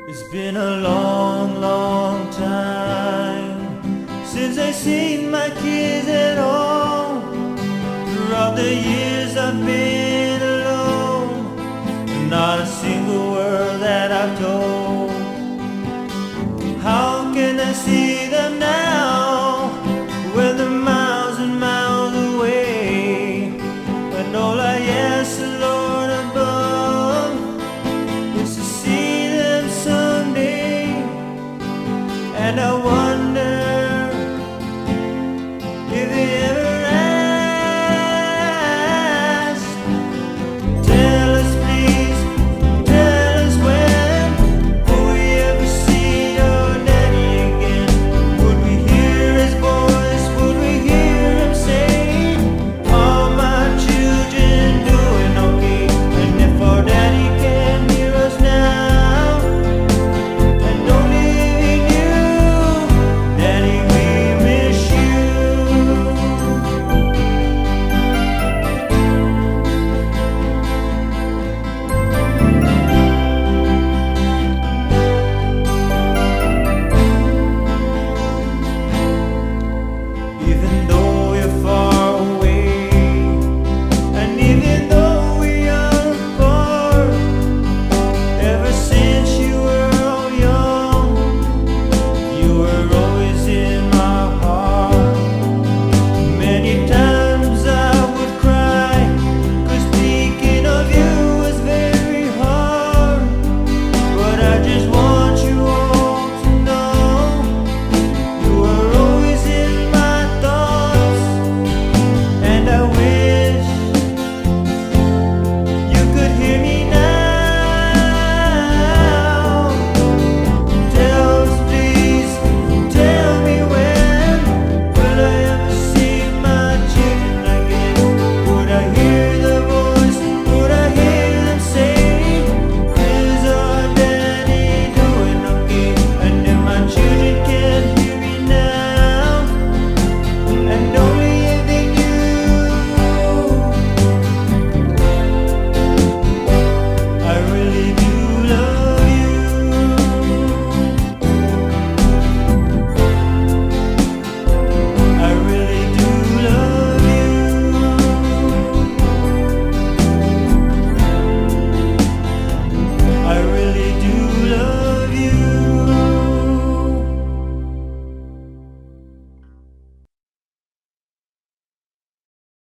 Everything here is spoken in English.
It's been a long, long time since I seen my kids at home. Throughout the years I've been alone, and not a single word that I've told. How can I see them now when they're miles and miles away? And all I ask the Lord above is to see them someday. And I